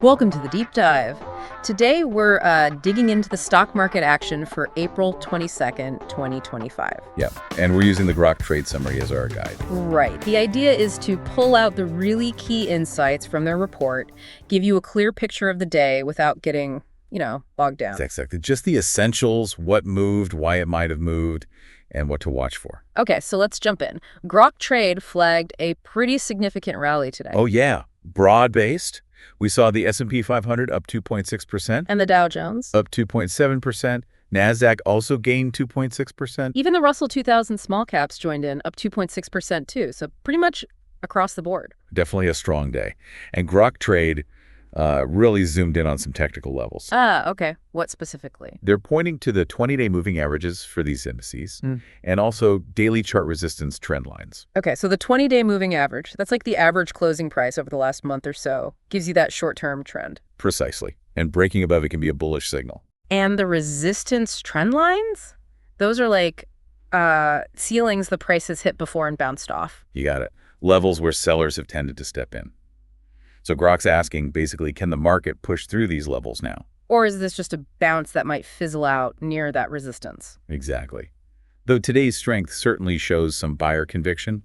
Welcome to the Deep Dive. Today we're digging into the stock market action for April 22nd, 2025. Yeah, and we're using the Grok Trade summary as our guide. Right. The idea is to pull out the really key insights from their report, give you a clear picture of the day without getting, bogged down. Exactly. Just the essentials, what moved, why it might have moved, and what to watch for. Okay, so let's jump in. Grok Trade flagged a pretty significant rally today. Oh, yeah. Broad-based. We saw the S&P 500 up 2.6%. And the Dow Jones? Up 2.7%. NASDAQ also gained 2.6%. Even the Russell 2000 small caps joined in, up 2.6% too. So pretty much across the board. Definitely a strong day. And Grok Trade really zoomed in on some technical levels. Okay. What specifically? They're pointing to the 20-day moving averages for these indices and also daily chart resistance trend lines. Okay, so the 20-day moving average, that's like the average closing price over the last month or so, gives you that short-term trend. Precisely. And breaking above it can be a bullish signal. And the resistance trend lines? Those are like ceilings the price has hit before and bounced off. You got it. Levels where sellers have tended to step in. So Grok's asking, basically, can the market push through these levels now? Or is this just a bounce that might fizzle out near that resistance? Exactly. Though today's strength certainly shows some buyer conviction,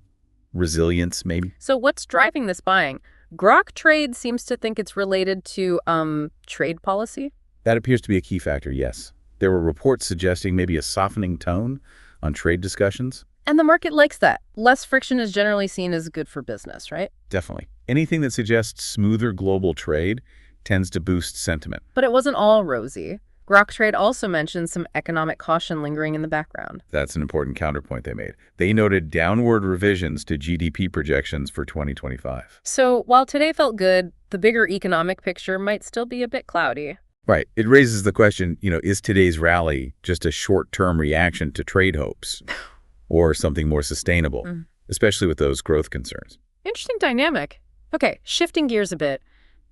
resilience maybe. So what's driving this buying? Grok Trade seems to think it's related to trade policy? That appears to be a key factor, yes. There were reports suggesting maybe a softening tone on trade discussions. And the market likes that. Less friction is generally seen as good for business, right? Definitely. Anything that suggests smoother global trade tends to boost sentiment. But it wasn't all rosy. Grok Trade also mentioned some economic caution lingering in the background. That's an important counterpoint they made. They noted downward revisions to GDP projections for 2025. So while today felt good, the bigger economic picture might still be a bit cloudy. Right. It raises the question, is today's rally just a short-term reaction to trade hopes or something more sustainable, especially with those growth concerns? Interesting dynamic. Okay, shifting gears a bit.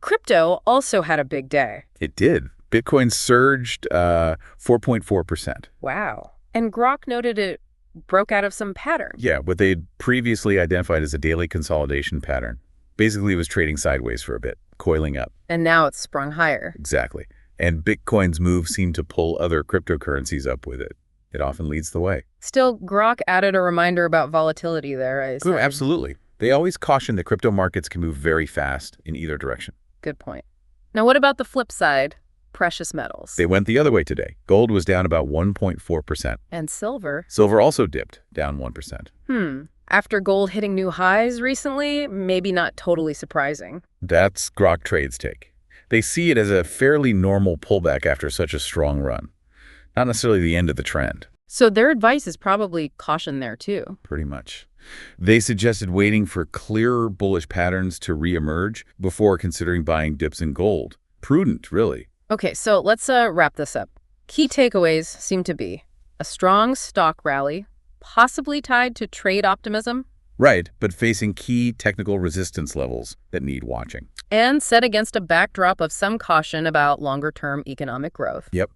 Crypto also had a big day. It did. Bitcoin surged 4.4%. Wow. And Grok noted it broke out of some pattern. Yeah, what they'd previously identified as a daily consolidation pattern. Basically, it was trading sideways for a bit, coiling up. And now it's sprung higher. Exactly. And Bitcoin's move seemed to pull other cryptocurrencies up with it. It often leads the way. Still, Grok added a reminder about volatility there, I assume. Oh, absolutely. They always caution that crypto markets can move very fast in either direction. Good point. Now, what about the flip side? Precious metals. They went the other way today. Gold was down about 1.4%. And silver? Silver also dipped, down 1%. After gold hitting new highs recently, maybe not totally surprising. That's Grok Trade's take. They see it as a fairly normal pullback after such a strong run. Not necessarily the end of the trend. So their advice is probably caution there too. Pretty much. They suggested waiting for clearer bullish patterns to reemerge before considering buying dips in gold. Prudent, really. Okay, so let's wrap this up. Key takeaways seem to be a strong stock rally, possibly tied to trade optimism. Right, but facing key technical resistance levels that need watching. And set against a backdrop of some caution about longer-term economic growth. Yep.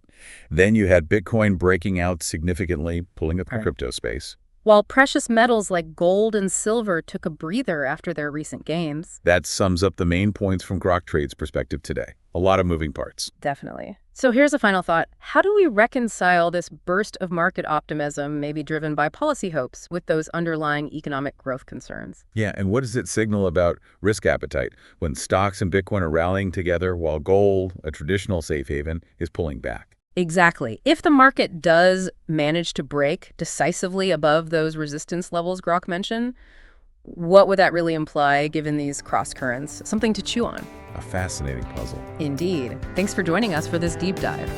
Then you had Bitcoin breaking out significantly, pulling up the crypto space. While precious metals like gold and silver took a breather after their recent gains. That sums up the main points from Grok Trade's perspective today. A lot of moving parts. Definitely. So here's a final thought. How do we reconcile this burst of market optimism, maybe driven by policy hopes, with those underlying economic growth concerns? Yeah, and what does it signal about risk appetite when stocks and Bitcoin are rallying together while gold, a traditional safe haven, is pulling back? Exactly. If the market does manage to break decisively above those resistance levels Grok mentioned, what would that really imply given these cross currents? Something to chew on. A fascinating puzzle. Indeed. Thanks for joining us for this deep dive.